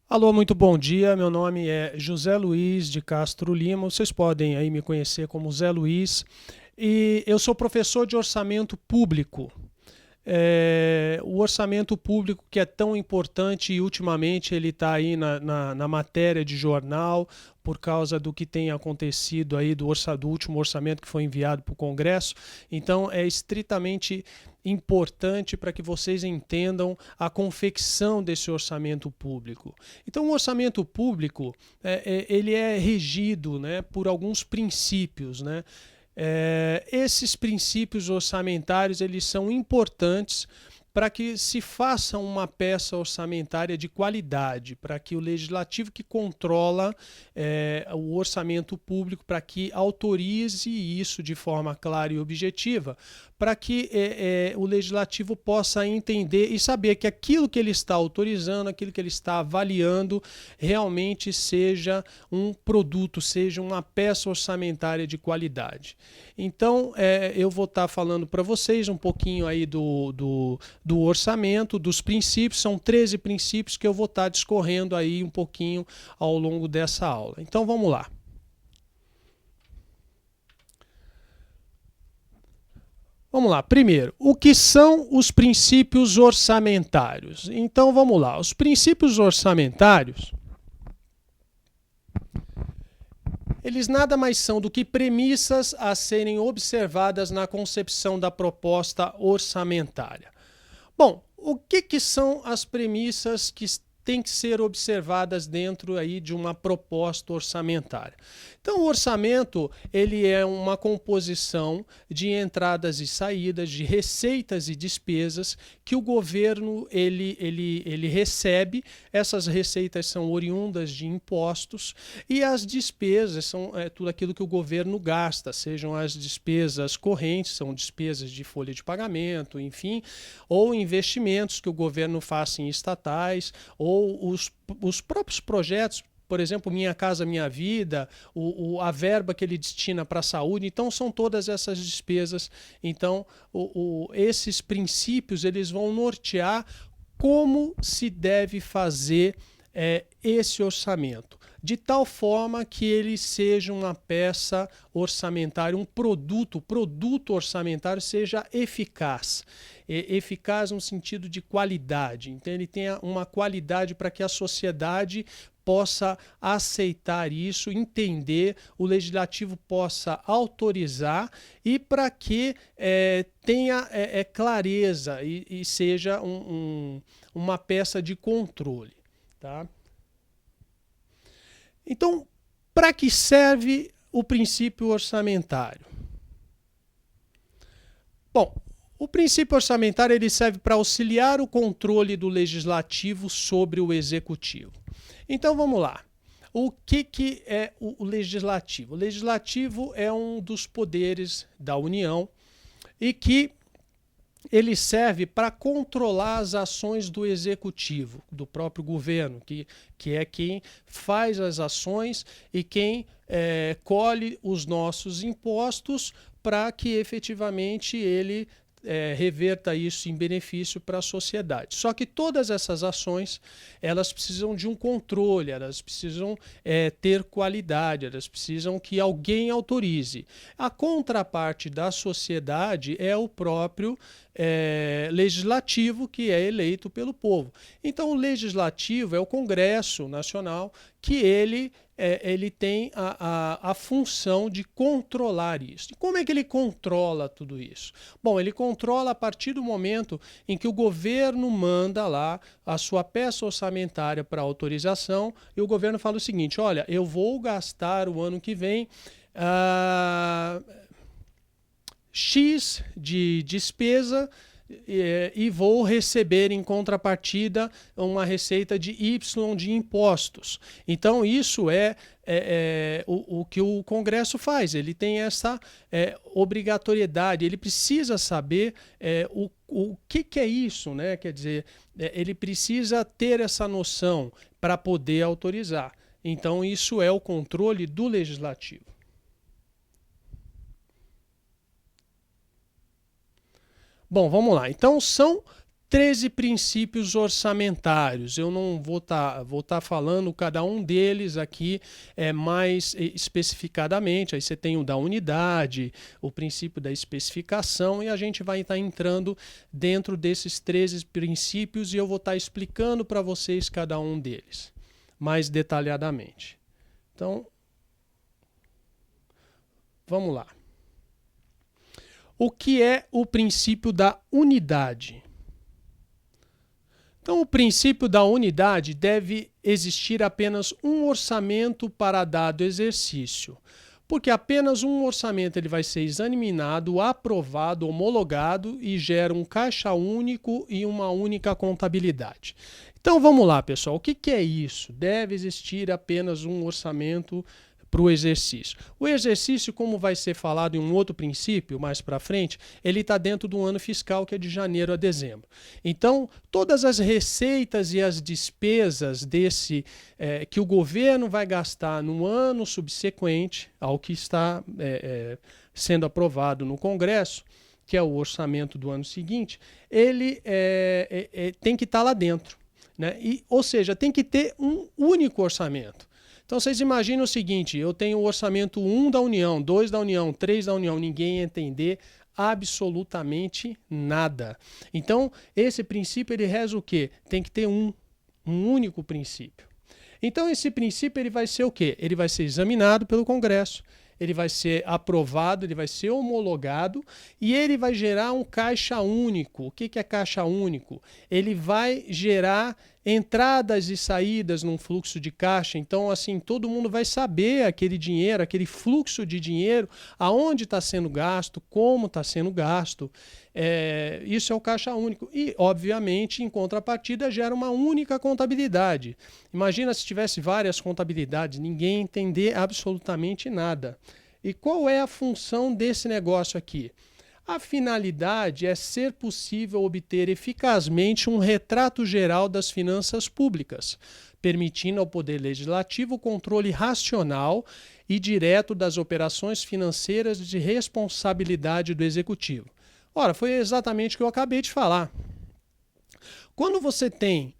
Alô, muito bom dia. Meu nome é José Luiz de Castro Lima. Vocês podem aí me conhecer como Zé Luiz. E eu sou professor de orçamento público. O orçamento público que é tão importante e ultimamente ele está aí na matéria de jornal por causa do que tem acontecido aí do último orçamento que foi enviado para o Congresso. Então é estritamente importante para que vocês entendam a confecção desse orçamento público. Então o orçamento público ele é regido, né, por alguns princípios, né? Esses princípios orçamentários eles são importantes para que se faça uma peça orçamentária de qualidade, para que o legislativo que controla o orçamento público, para que autorize isso de forma clara e objetiva, para que o legislativo possa entender e saber que aquilo que ele está autorizando, aquilo que ele está avaliando, realmente seja um produto, seja uma peça orçamentária de qualidade. Então, eu vou estar falando para vocês um pouquinho aí do orçamento, dos princípios. São 13 princípios que eu vou estar discorrendo aí um pouquinho ao longo dessa aula. Então, vamos lá. Vamos lá. Primeiro, o que são os princípios orçamentários? Então, vamos lá. Os princípios orçamentários, eles nada mais são do que premissas a serem observadas na concepção da proposta orçamentária. Bom, o que são as premissas que têm que ser observadas dentro aí de uma proposta orçamentária? Então, o orçamento ele é uma composição de entradas e saídas, de receitas e despesas que o governo ele recebe. Essas receitas são oriundas de impostos e as despesas são tudo aquilo que o governo gasta, sejam as despesas correntes, são despesas de folha de pagamento, enfim, ou investimentos que o governo faça em estatais, ou os próprios projetos. Por exemplo, Minha Casa Minha Vida, a verba que ele destina para a saúde. Então, são todas essas despesas. Então, esses princípios eles vão nortear como se deve fazer esse orçamento, de tal forma que ele seja uma peça orçamentária, um produto orçamentário seja eficaz. Eficaz no sentido de qualidade. Então, ele tenha uma qualidade para que a sociedade possa aceitar isso, entender, o legislativo possa autorizar e para que tenha clareza e seja uma peça de controle. Tá? Então, para que serve o princípio orçamentário? Bom, o princípio orçamentário ele serve para auxiliar o controle do legislativo sobre o executivo. Então vamos lá. O que é o legislativo? O legislativo é um dos poderes da União e que ele serve para controlar as ações do executivo, do próprio governo, que é quem faz as ações e quem colhe os nossos impostos para que efetivamente ele reverta isso em benefício para a sociedade. Só que todas essas ações elas precisam de um controle, elas precisam ter qualidade, elas precisam que alguém autorize. A contraparte da sociedade é o próprio legislativo, que é eleito pelo povo. Então, o legislativo é o Congresso Nacional, que ele tem a função de controlar isso. E como é que ele controla tudo isso? Bom, ele controla a partir do momento em que o governo manda lá a sua peça orçamentária para autorização e o governo fala o seguinte: olha, eu vou gastar o ano que vem X de despesa e vou receber em contrapartida uma receita de Y de impostos. Então, isso é o que o Congresso faz. Ele tem essa obrigatoriedade, ele precisa saber o que é isso, né? Quer dizer, ele precisa ter essa noção para poder autorizar. Então, isso é o controle do legislativo. Bom, vamos lá. Então, são 13 princípios orçamentários. Eu não vou tá falando cada um deles aqui mais especificadamente. Aí você tem o da unidade, o princípio da especificação, e a gente vai estar entrando dentro desses 13 princípios e eu vou estar explicando para vocês cada um deles mais detalhadamente. Então, vamos lá. O que é o princípio da unidade? Então, o princípio da unidade deve existir apenas um orçamento para dado exercício, porque apenas um orçamento ele vai ser examinado, aprovado, homologado e gera um caixa único e uma única contabilidade. Então, vamos lá, pessoal. O que é isso? Deve existir apenas um orçamento para o exercício. O exercício, como vai ser falado em um outro princípio mais para frente, ele está dentro do ano fiscal que é de janeiro a dezembro. Então, todas as receitas e as despesas que o governo vai gastar no ano subsequente ao que está sendo aprovado no Congresso, que é o orçamento do ano seguinte, ele tem que estar lá dentro, né? Ou seja, tem que ter um único orçamento. Então, vocês imaginam o seguinte, eu tenho o orçamento 1 da União, 2 da União, 3 da União, ninguém ia entender absolutamente nada. Então, esse princípio, ele reza o quê? Tem que ter um único princípio. Então, esse princípio, ele vai ser o quê? Ele vai ser examinado pelo Congresso, ele vai ser aprovado, ele vai ser homologado e ele vai gerar um caixa único. O que é caixa único? Ele vai gerar entradas e saídas num fluxo de caixa. Então, assim, todo mundo vai saber aquele dinheiro, aquele fluxo de dinheiro, aonde está sendo gasto, como está sendo gasto. Isso é o caixa único. E, obviamente, em contrapartida, gera uma única contabilidade. Imagina se tivesse várias contabilidades, ninguém ia entender absolutamente nada. E qual é a função desse negócio aqui? A finalidade é ser possível obter eficazmente um retrato geral das finanças públicas, permitindo ao Poder Legislativo o controle racional e direto das operações financeiras de responsabilidade do Executivo. Ora, foi exatamente o que eu acabei de falar. Quando você tem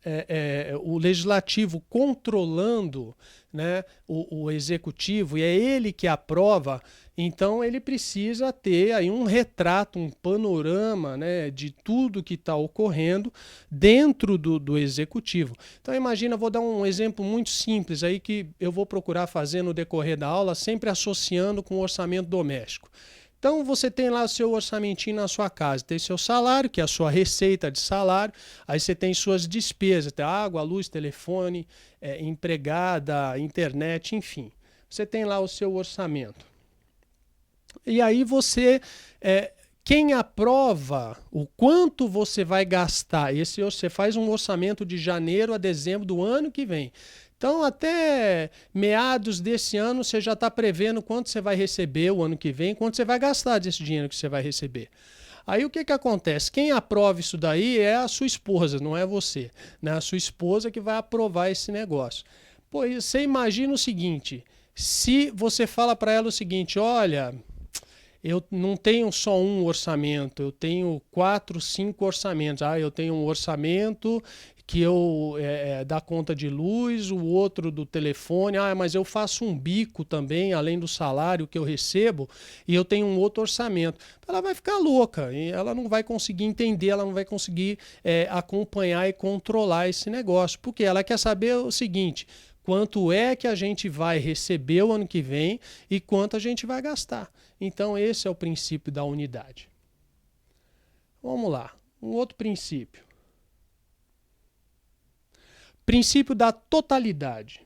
o legislativo controlando, né, o executivo e é ele que aprova, então ele precisa ter aí um retrato, um panorama, né, de tudo que está ocorrendo dentro do executivo. Então imagina, vou dar um exemplo muito simples aí que eu vou procurar fazer no decorrer da aula, sempre associando com o orçamento doméstico. Então você tem lá o seu orçamentinho na sua casa, tem seu salário, que é a sua receita de salário, aí você tem suas despesas, tem água, luz, telefone, empregada, internet, enfim. Você tem lá o seu orçamento. E aí quem aprova o quanto você vai gastar, você faz um orçamento de janeiro a dezembro do ano que vem. Então, até meados desse ano, você já está prevendo quanto você vai receber o ano que vem, quanto você vai gastar desse dinheiro que você vai receber. Aí o que acontece? Quem aprova isso daí é a sua esposa, não é você, né? A sua esposa que vai aprovar esse negócio. Pois você imagina o seguinte, se você fala para ela o seguinte, olha, eu não tenho só um orçamento, eu tenho 4, 5 orçamentos. Eu tenho um orçamento que eu dá conta de luz, o outro do telefone, mas eu faço um bico também, além do salário que eu recebo, e eu tenho um outro orçamento. Ela vai ficar louca, e ela não vai conseguir entender, ela não vai conseguir acompanhar e controlar esse negócio, porque ela quer saber o seguinte, quanto é que a gente vai receber o ano que vem e quanto a gente vai gastar. Então esse é o princípio da unidade. Vamos lá, um outro princípio. Princípio da totalidade.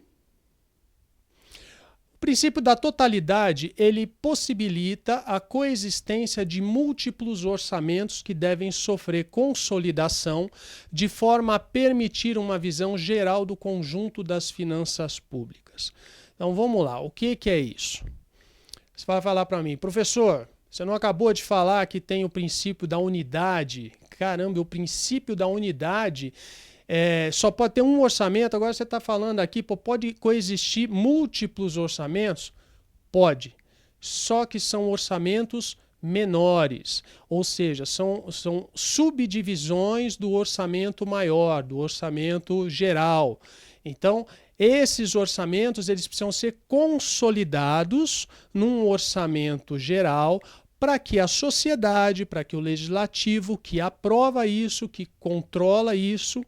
O princípio da totalidade, ele possibilita a coexistência de múltiplos orçamentos que devem sofrer consolidação de forma a permitir uma visão geral do conjunto das finanças públicas. Então vamos lá, o que é isso? Você vai falar para mim, professor, você não acabou de falar que tem o princípio da unidade? Caramba, o princípio da unidade só pode ter um orçamento, agora você está falando aqui, pode coexistir múltiplos orçamentos? Pode, só que são orçamentos menores, ou seja, são subdivisões do orçamento maior, do orçamento geral. Então, esses orçamentos eles precisam ser consolidados num orçamento geral para que a sociedade, para que o legislativo que aprova isso, que controla isso,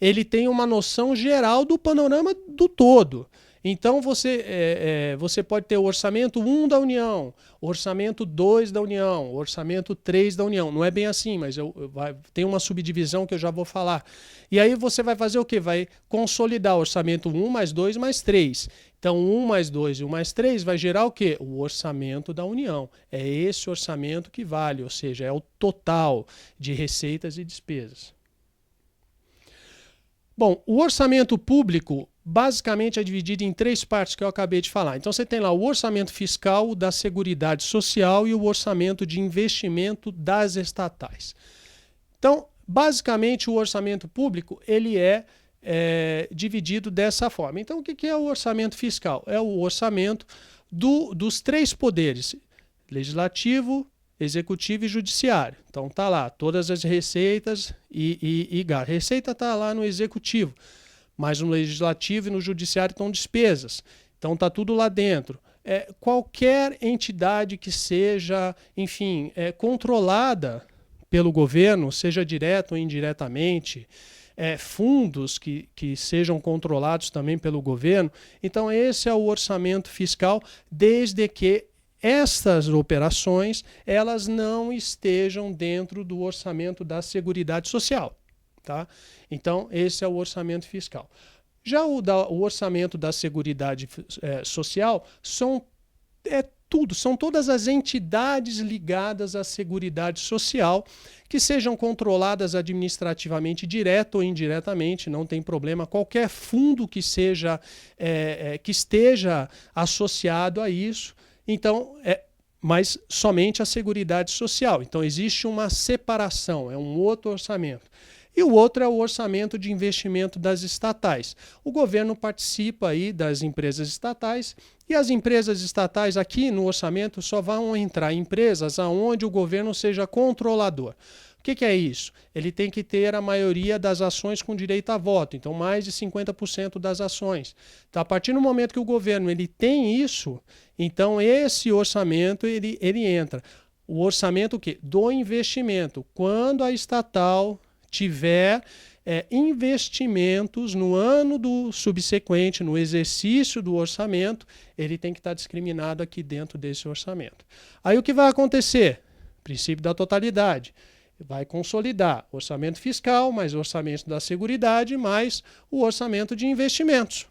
ele tenha uma noção geral do panorama do todo. Então você pode ter o orçamento 1 da União, orçamento 2 da União, orçamento 3 da União. Não é bem assim, mas tem uma subdivisão que eu já vou falar. E aí você vai fazer o quê? Vai consolidar o orçamento 1 mais 2 mais 3. Então 1 mais 2 e 1 mais 3 vai gerar o quê? O orçamento da União. É esse orçamento que vale, ou seja, é o total de receitas e despesas. Bom, o orçamento público basicamente é dividido em 3 partes que eu acabei de falar. Então você tem lá o orçamento fiscal, o da Seguridade Social e o orçamento de investimento das estatais. Então, basicamente o orçamento público ele é dividido dessa forma. Então o que é o orçamento fiscal? É o orçamento dos 3 poderes, legislativo, executivo e judiciário. Então tá lá todas as receitas e gastos. Receita está lá no executivo, mas no legislativo e no judiciário estão despesas. Então tá tudo lá dentro. Qualquer entidade que seja, enfim, controlada pelo governo, seja direto ou indiretamente, fundos que sejam controlados também pelo governo. Então esse é o orçamento fiscal, desde que estas operações elas não estejam dentro do orçamento da Seguridade Social. Tá? Então, esse é o orçamento fiscal. Já o orçamento da Seguridade Social são todas as entidades ligadas à Seguridade Social que sejam controladas administrativamente, direto ou indiretamente, não tem problema. Qualquer fundo que esteja associado a isso. Então, mas somente a Seguridade Social. Então, existe uma separação, é um outro orçamento. E o outro é o orçamento de investimento das estatais. O governo participa aí das empresas estatais e as empresas estatais aqui no orçamento só vão entrar empresas aonde o governo seja controlador. O que é isso? Ele tem que ter a maioria das ações com direito a voto, então mais de 50% das ações. Então, a partir do momento que o governo ele tem isso, então esse orçamento ele entra. O orçamento o quê? Do investimento. Quando a estatal tiver investimentos no ano do subsequente, no exercício do orçamento, ele tem que estar discriminado aqui dentro desse orçamento. Aí o que vai acontecer? Princípio da totalidade. Vai consolidar orçamento fiscal, mais orçamento da Seguridade, mais o orçamento de investimentos.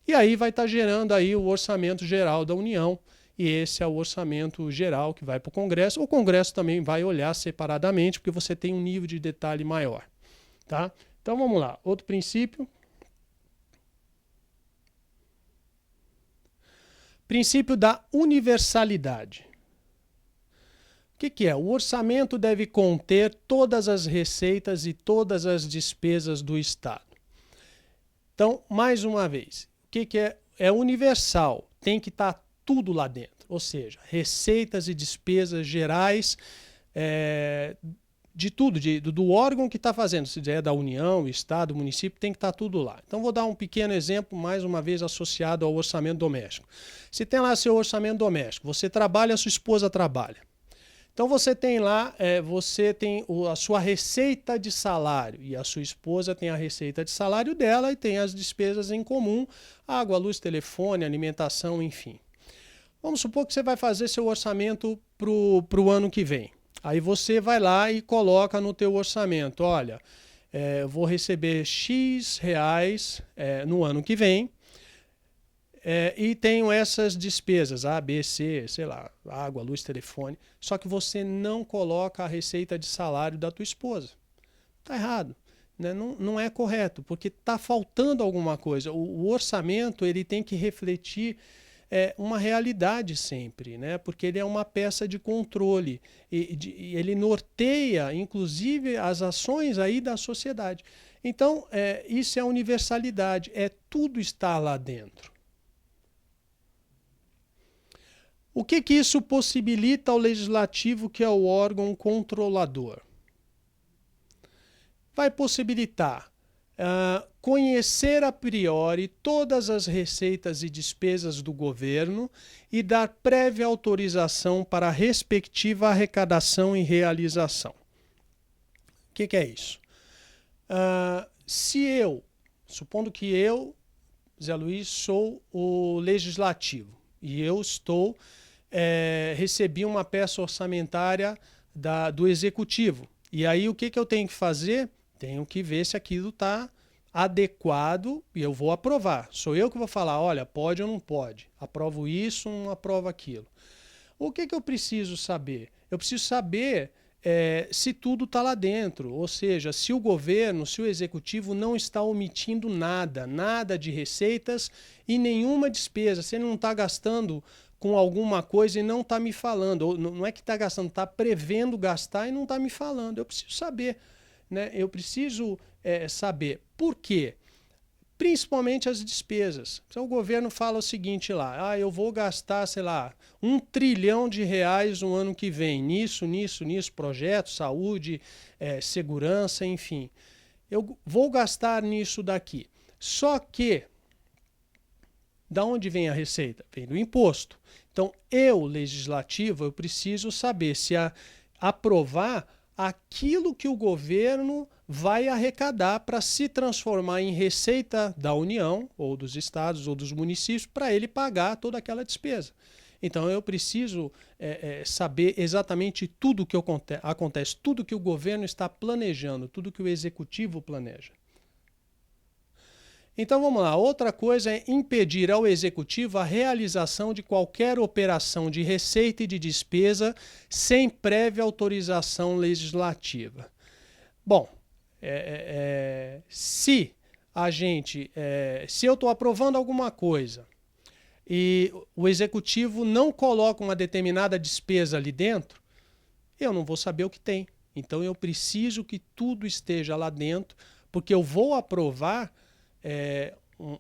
E aí vai estar gerando aí o orçamento geral da União, e esse é o orçamento geral que vai para o Congresso. O Congresso também vai olhar separadamente, porque você tem um nível de detalhe maior. Tá? Então vamos lá. Outro princípio. Princípio da universalidade. O que é? O orçamento deve conter todas as receitas e todas as despesas do Estado. Então, mais uma vez, o que é? É universal, tem que estar tudo lá dentro. Ou seja, receitas e despesas gerais de tudo, do órgão que está fazendo. Se é da União, Estado, município, tem que estar tudo lá. Então, vou dar um pequeno exemplo, mais uma vez associado ao orçamento doméstico. Se tem lá seu orçamento doméstico, você trabalha, a sua esposa trabalha. Então você tem lá, você tem a sua receita de salário e a sua esposa tem a receita de salário dela e tem as despesas em comum, água, luz, telefone, alimentação, enfim. Vamos supor que você vai fazer seu orçamento para o ano que vem. Aí você vai lá e coloca no teu orçamento, olha, eu vou receber X reais no ano que vem, e tenho essas despesas, A, B, C, sei lá, água, luz, telefone. Só que você não coloca a receita de salário da tua esposa. Está errado. Né? Não é correto, porque está faltando alguma coisa. O orçamento ele tem que refletir uma realidade sempre, né? Porque ele é uma peça de controle. E ele norteia, inclusive, as ações aí da sociedade. Então, isso é universalidade. Tudo está lá dentro. O que isso possibilita ao legislativo, que é o órgão controlador? Vai possibilitar conhecer a priori todas as receitas e despesas do governo e dar prévia autorização para a respectiva arrecadação e realização. O que é isso? Supondo que eu, Zé Luiz, sou o legislativo e eu recebi uma peça orçamentária do executivo. E aí o que eu tenho que fazer? Tenho que ver se aquilo está adequado e eu vou aprovar. Sou eu que vou falar, olha, pode ou não pode. Aprovo isso, não aprovo aquilo. O que eu preciso saber? Eu preciso saber se tudo está lá dentro. Ou seja, se o governo, se o executivo não está omitindo nada de receitas e nenhuma despesa. Se ele não está gastando com alguma coisa e não está me falando. Ou não é que está gastando, está prevendo gastar e não está me falando. Eu preciso saber. Eu preciso saber por quê. Principalmente as despesas. Então o governo fala o seguinte lá, eu vou gastar, sei lá, R$1 trilhão no ano que vem, nisso, projeto, saúde, segurança, enfim. Eu vou gastar nisso daqui. Só que, da onde vem a receita? Vem do imposto. Então, legislativo, eu preciso saber se aprovar aquilo que o governo vai arrecadar para se transformar em receita da União, ou dos estados, ou dos municípios, para ele pagar toda aquela despesa. Então eu preciso saber exatamente tudo o que acontece, tudo que o governo está planejando, tudo que o executivo planeja. Então vamos lá, outra coisa é impedir ao executivo a realização de qualquer operação de receita e de despesa sem prévia autorização legislativa. Bom, se eu estou aprovando alguma coisa e o executivo não coloca uma determinada despesa ali dentro, eu não vou saber o que tem. Então eu preciso que tudo esteja lá dentro, porque eu vou aprovar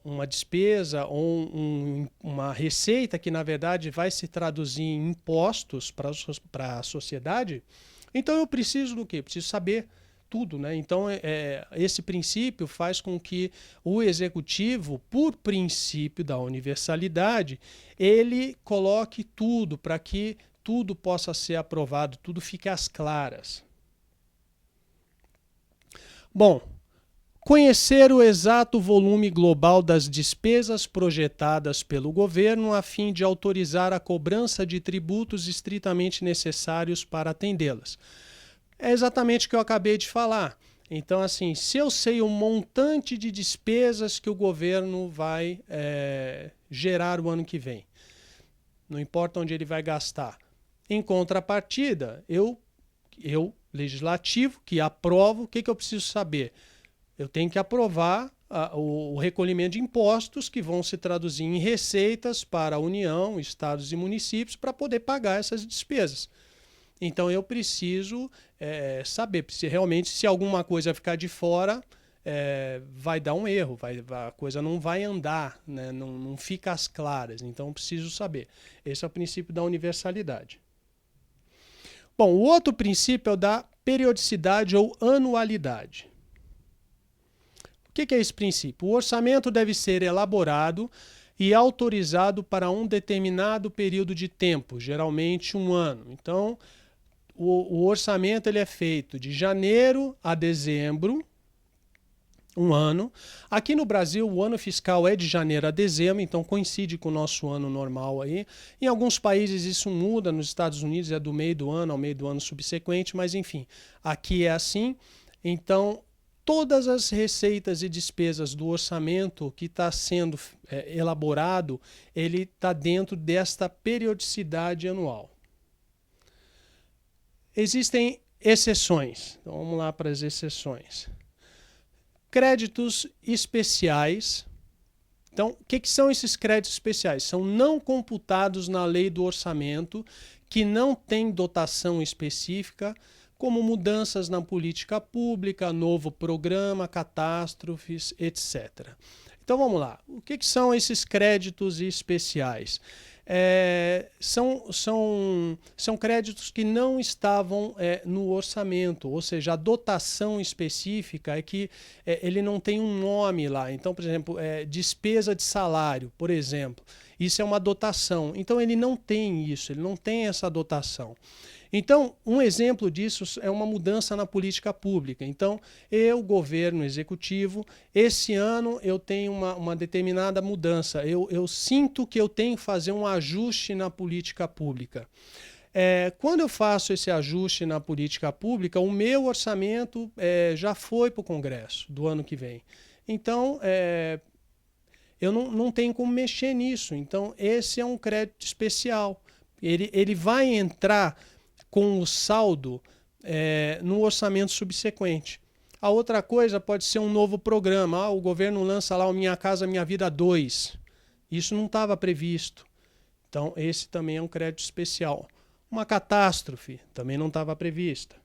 uma despesa ou uma receita que, na verdade, vai se traduzir em impostos para a sociedade. Então, eu preciso do quê? Preciso saber tudo. Então, esse princípio faz com que o executivo, por princípio da universalidade, ele coloque tudo para que tudo possa ser aprovado, tudo fique às claras. Bom, conhecer o exato volume global das despesas projetadas pelo governo a fim de autorizar a cobrança de tributos estritamente necessários para atendê-las. É exatamente o que eu acabei de falar. Então, assim, se eu sei o montante de despesas que o governo vai gerar o ano que vem, não importa onde ele vai gastar. Em contrapartida, eu legislativo, que aprovo, o que eu preciso saber? Eu tenho que aprovar o recolhimento de impostos que vão se traduzir em receitas para a União, estados e municípios para poder pagar essas despesas. Então eu preciso saber se realmente se alguma coisa ficar de fora, vai dar um erro, a coisa não vai andar, não fica às claras. Então eu preciso saber. Esse é o princípio da universalidade. Bom, o outro princípio é o da periodicidade ou anualidade. O que é esse princípio? O orçamento deve ser elaborado e autorizado para um determinado período de tempo, geralmente um ano. Então, o orçamento ele é feito de janeiro a dezembro, um ano. Aqui no Brasil, o ano fiscal é de janeiro a dezembro, então coincide com o nosso ano normal aí. Em alguns países isso muda, nos Estados Unidos é do meio do ano ao meio do ano subsequente, mas enfim, aqui é assim. Então, todas as receitas e despesas do orçamento que está sendo elaborado, ele está dentro desta periodicidade anual. Existem exceções. Então vamos lá para as exceções. Créditos especiais. Então, o que são esses créditos especiais? São não computados na lei do orçamento, que não tem dotação específica, como mudanças na política pública, novo programa, catástrofes, etc. Então vamos lá. O que são esses créditos especiais? são créditos que não estavam no orçamento, ou seja, a dotação específica é que ele não tem um nome lá. Então, por exemplo, despesa de salário, por exemplo, isso é uma dotação. Então, ele não tem isso, ele não tem essa dotação. Então, um exemplo disso é uma mudança na política pública. Então, governo executivo, esse ano eu tenho uma determinada mudança. Eu sinto que eu tenho que fazer um ajuste na política pública. Quando eu faço esse ajuste na política pública, o meu orçamento já foi para o Congresso do ano que vem. Então, eu não tenho como mexer nisso. Então, esse é um crédito especial. Ele vai entrar com o saldo no orçamento subsequente. A outra coisa pode ser um novo programa. O governo lança lá o Minha Casa Minha Vida 2. Isso não estava previsto. Então, esse também é um crédito especial. Uma catástrofe também não estava prevista.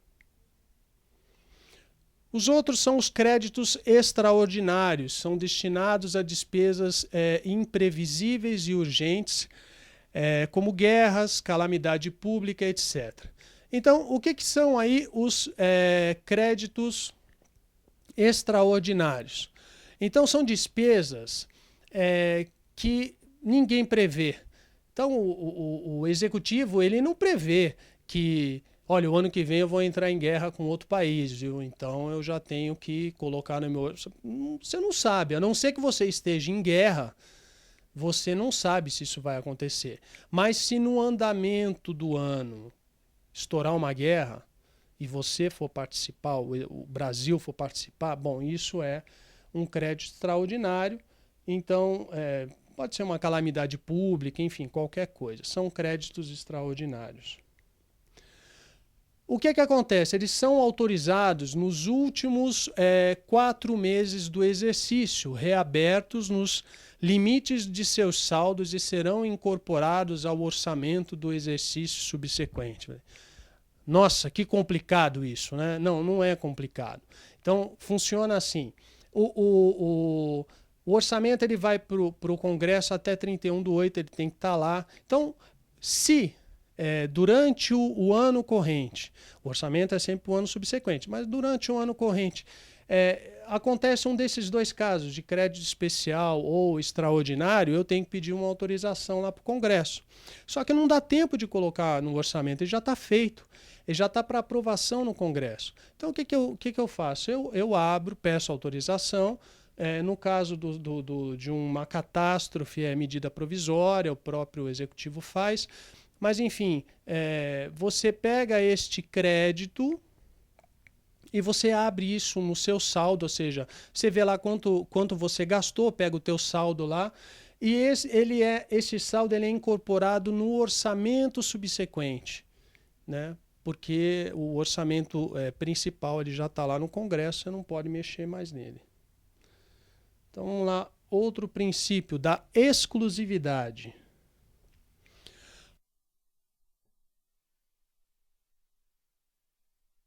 Os outros são os créditos extraordinários. São destinados a despesas imprevisíveis e urgentes, como guerras, calamidade pública, etc. Então, o que são aí os créditos extraordinários? Então, são despesas que ninguém prevê. Então, o executivo ele não prevê que, olha, o ano que vem eu vou entrar em guerra com outro país, viu? Então eu já tenho que colocar no meu... Você não sabe, a não ser que você esteja em guerra, você não sabe se isso vai acontecer. Mas se no andamento do ano estourar uma guerra e você for participar, o Brasil for participar, bom, isso é um crédito extraordinário. Então, pode ser uma calamidade pública, enfim, qualquer coisa. São créditos extraordinários. O que acontece? Eles são autorizados nos últimos 4 meses do exercício, reabertos nos limites de seus saldos e serão incorporados ao orçamento do exercício subsequente. Nossa, que complicado isso, né? Não, não é complicado. Então, funciona assim. O orçamento ele vai para o Congresso até 31/8, ele tem que estar lá. Então, se durante o ano corrente, o orçamento é sempre o ano subsequente, mas durante o ano corrente, acontece um desses dois casos, de crédito especial ou extraordinário, eu tenho que pedir uma autorização lá para o Congresso. Só que não dá tempo de colocar no orçamento, ele já está feito, ele já está para aprovação no Congresso. Então, o que eu faço? Eu abro, peço autorização. No caso de uma catástrofe, é medida provisória, o próprio executivo faz. Mas, enfim, você pega este crédito e você abre isso no seu saldo, ou seja, você vê lá quanto você gastou, pega o teu saldo lá, e esse saldo ele é incorporado no orçamento subsequente, né? Porque o orçamento principal ele já está lá no Congresso, você não pode mexer mais nele. Então, vamos lá, outro princípio da exclusividade.